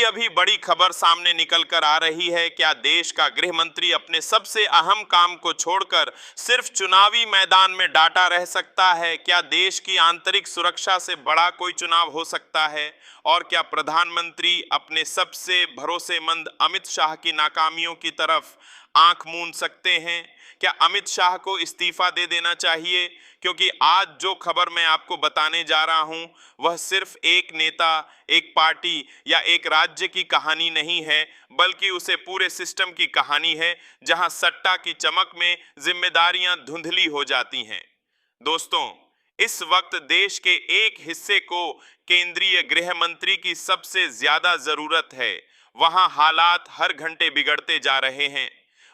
अभी अभी बड़ी खबर सामने निकल कर आ रही है। क्या देश का गृह मंत्री अपने सबसे अहम काम को छोड़कर सिर्फ चुनावी मैदान में डाटा रह सकता है? क्या देश की आंतरिक सुरक्षा से बड़ा कोई चुनाव हो सकता है? और क्या प्रधानमंत्री अपने सबसे भरोसेमंद अमित शाह की नाकामियों की तरफ आंख मूंद सकते हैं? क्या अमित शाह को इस्तीफा दे देना चाहिए? क्योंकि आज जो खबर मैं आपको बताने जा रहा हूं वह सिर्फ एक नेता, एक पार्टी या एक राज्य की कहानी नहीं है, बल्कि उसे पूरे सिस्टम की कहानी है, जहां सट्टा की चमक में जिम्मेदारियां धुंधली हो जाती हैं। दोस्तों, इस वक्त देश के एक हिस्से को केंद्रीय गृह मंत्री की सबसे ज्यादा जरूरत है। वहां हालात हर घंटे बिगड़ते जा रहे हैं,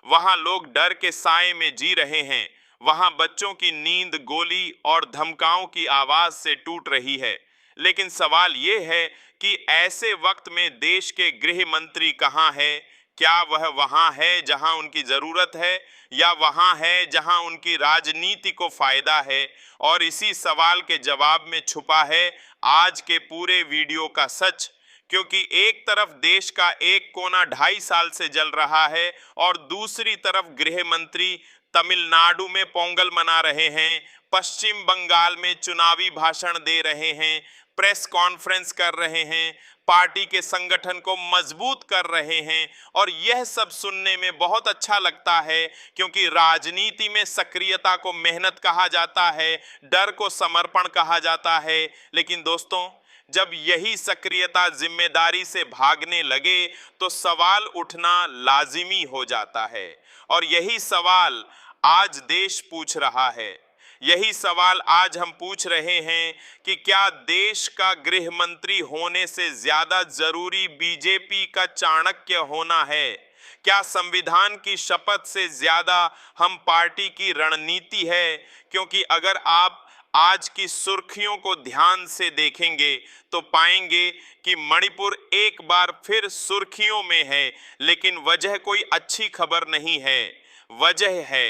वहां लोग डर के साए में जी रहे हैं, वहां बच्चों की नींद गोली और धमकाओं की आवाज से टूट रही है। लेकिन सवाल ये है कि ऐसे वक्त में देश के गृह मंत्री कहां है? क्या वह वहां है जहां उनकी जरूरत है, या वहां है जहां उनकी राजनीति को फायदा है? और इसी सवाल के जवाब में छुपा है आज के पूरे वीडियो का सच। क्योंकि एक तरफ देश का एक कोना 2.5 साल से जल रहा है और दूसरी तरफ गृह मंत्री तमिलनाडु में पोंगल मना रहे हैं, पश्चिम बंगाल में चुनावी भाषण दे रहे हैं, प्रेस कॉन्फ्रेंस कर रहे हैं, पार्टी के संगठन को मजबूत कर रहे हैं। और यह सब सुनने में बहुत अच्छा लगता है, क्योंकि राजनीति में सक्रियता को मेहनत कहा जाता है, डर को समर्पण कहा जाता है। लेकिन दोस्तों, जब यही सक्रियता जिम्मेदारी से भागने लगे तो सवाल उठना लाजिमी हो जाता है। और यही सवाल आज देश पूछ रहा है। यही सवाल आज हम पूछ रहे हैं कि क्या देश का गृह मंत्री होने से ज्यादा जरूरी बीजेपी का चाणक्य होना है? क्या संविधान की शपथ से ज्यादा हम पार्टी की रणनीति है? क्योंकि अगर आप आज की सुर्खियों को ध्यान से देखेंगे तो पाएंगे कि मणिपुर एक बार फिर सुर्खियों में है, लेकिन वजह कोई अच्छी खबर नहीं है। वजह है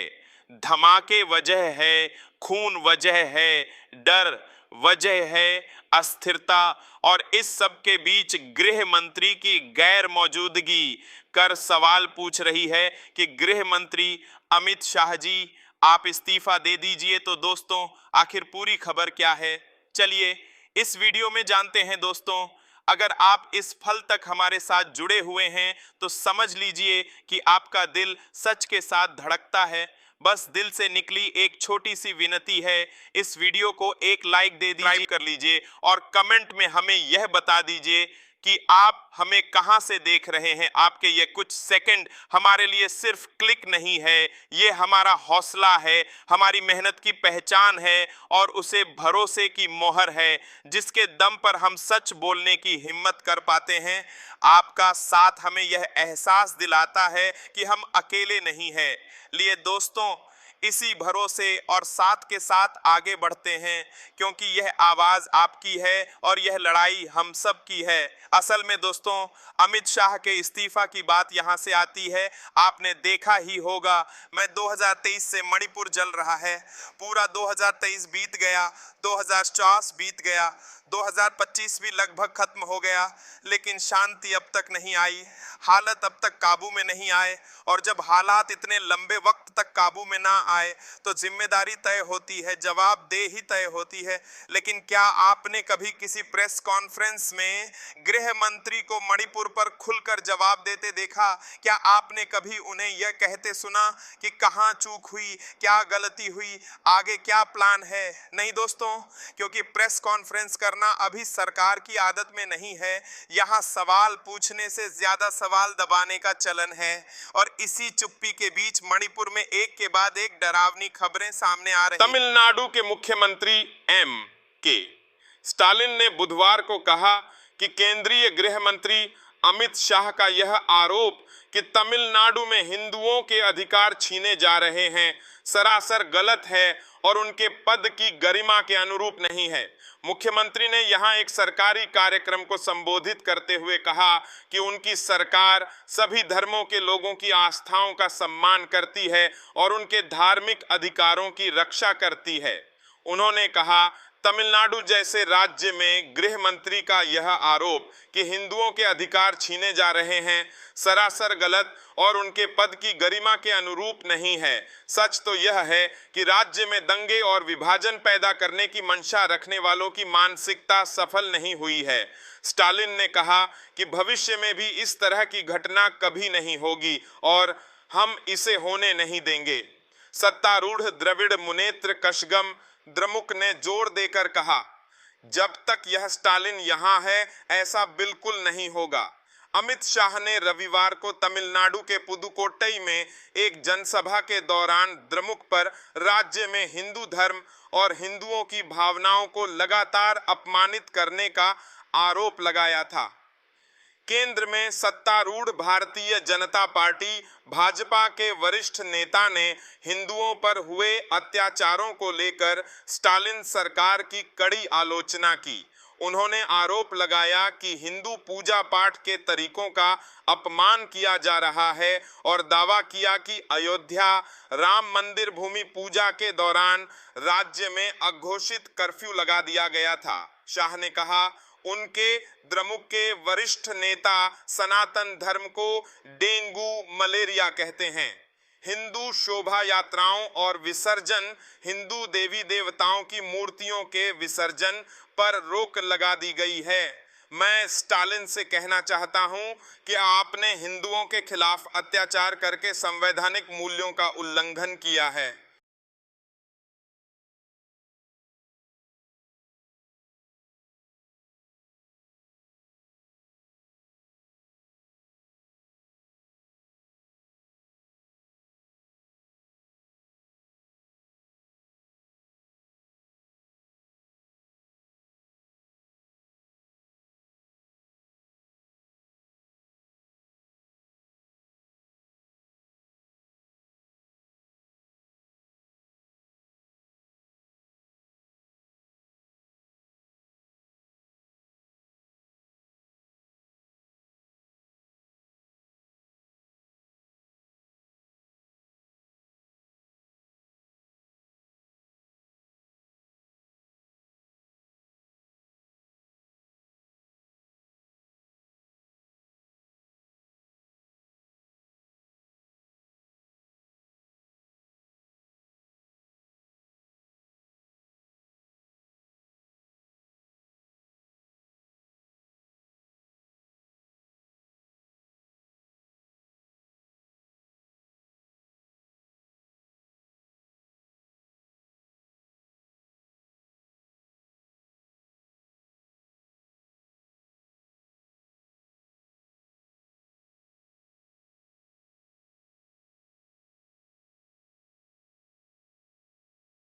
धमाके, वजह है खून, वजह है डर, वजह है अस्थिरता। और इस सब के बीच गृह मंत्री की गैर मौजूदगी कर सवाल पूछ रही है कि गृह मंत्री अमित शाह जी, आप इस्तीफा दे दीजिए। तो दोस्तों, आखिर पूरी खबर क्या है, चलिए इस वीडियो में जानते हैं। दोस्तों, अगर आप इस पल तक हमारे साथ जुड़े हुए हैं तो समझ लीजिए कि आपका दिल सच के साथ धड़कता है। बस दिल से निकली एक छोटी सी विनती है, इस वीडियो को एक लाइक दे दीजिए, कर लीजिए और कमेंट में हमें यह बता दीजिए कि आप हमें कहां से देख रहे हैं। आपके ये कुछ सेकंड हमारे लिए सिर्फ क्लिक नहीं है, ये हमारा हौसला है, हमारी मेहनत की पहचान है और उसे भरोसे की मोहर है, जिसके दम पर हम सच बोलने की हिम्मत कर पाते हैं। आपका साथ हमें यह एहसास दिलाता है कि हम अकेले नहीं हैं। लिए दोस्तों, इसी भरोसे और साथ के साथ आगे बढ़ते हैं, क्योंकि यह आवाज आपकी है और यह लड़ाई हम सब की है। असल में दोस्तों, अमित शाह के इस्तीफा की बात यहां से आती है। आपने देखा ही होगा, मैं 2023 से मणिपुर जल रहा है, पूरा 2023 बीत गया, 2024 बीत गया, 2025 भी लगभग खत्म हो गया, लेकिन शांति अब तक नहीं आई, हालत अब तक काबू में नहीं आए। और जब हालात इतने लंबे वक्त तक काबू में ना आए तो जिम्मेदारी तय होती है, जवाबदेही तय होती है। लेकिन क्या आपने कभी किसी प्रेस कॉन्फ्रेंस में गृह मंत्री को मणिपुर पर खुलकर जवाब देते देखा? क्या आपने कभी उन्हें यह कहते सुना कि कहां चूक हुई, क्या गलती हुई, आगे क्या प्लान है? नहीं दोस्तों, क्योंकि प्रेस कॉन्फ्रेंस करना अभी सरकार की आदत में नहीं है। यहाँ सवाल पूछने से ज्यादा सवाल दबाने का चलन है। और इसी चुप्पी के बीच मणिपुर में एक के बाद एक डरावनी खबरें सामने आ रही। तमिलनाडु के मुख्यमंत्री के स्टालिन ने बुधवार को कहा कि केंद्रीय गृह मंत्री अमित शाह का यह आरोप कि तमिलनाडु में हिंदुओं के अधिकार छीने जा रहे हैं सरासर गलत है और उनके पद की गरिमा के अनुरूप नहीं है। मुख्यमंत्री ने यहां एक सरकारी कार्यक्रम को संबोधित करते हुए कहा कि उनकी सरकार सभी धर्मों के लोगों की आस्थाओं का सम्मान करती है और उनके धार्मिक अधिकारों की रक्षा करती है। उन्होंने कहा, तमिलनाडु जैसे राज्य में गृह मंत्री का यह आरोप कि हिंदुओं के अधिकार छीने जा रहे हैं सरासर गलत और उनके पद की गरिमा के अनुरूप नहीं है। सच तो यह है कि राज्य में दंगे और विभाजन पैदा करने की मंशा रखने वालों की मानसिकता सफल नहीं हुई है। स्टालिन ने कहा कि भविष्य में भी इस तरह की घटना कभी नहीं होगी और हम इसे होने नहीं देंगे। सत्तारूढ़ द्रविड़ मुनेत्र कशगम द्रमुक ने जोर देकर कहा, जब तक यह स्टालिन यहां है ऐसा बिल्कुल नहीं होगा। अमित शाह ने रविवार को तमिलनाडु के पुदुकोट्टई में एक जनसभा के दौरान द्रमुक पर राज्य में हिंदू धर्म और हिंदुओं की भावनाओं को लगातार अपमानित करने का आरोप लगाया था। केंद्र में सत्तारूढ़ भारतीय जनता पार्टी भाजपा के वरिष्ठ नेता ने हिंदुओं पर हुए अत्याचारों को लेकर स्टालिन सरकार की कड़ी आलोचना की। उन्होंने आरोप लगाया कि हिंदू पूजा पाठ के तरीकों का अपमान किया जा रहा है और दावा किया कि अयोध्या राम मंदिर भूमि पूजा के दौरान राज्य में अघोषित कर्फ्यू लगा दिया गया था। शाह ने कहा, उनके द्रमुक के वरिष्ठ नेता सनातन धर्म को डेंगू मलेरिया कहते हैं। हिंदू शोभा यात्राओं और विसर्जन, हिंदू देवी देवताओं की मूर्तियों के विसर्जन पर रोक लगा दी गई है। मैं स्टालिन से कहना चाहता हूं कि आपने हिंदुओं के खिलाफ अत्याचार करके संवैधानिक मूल्यों का उल्लंघन किया है।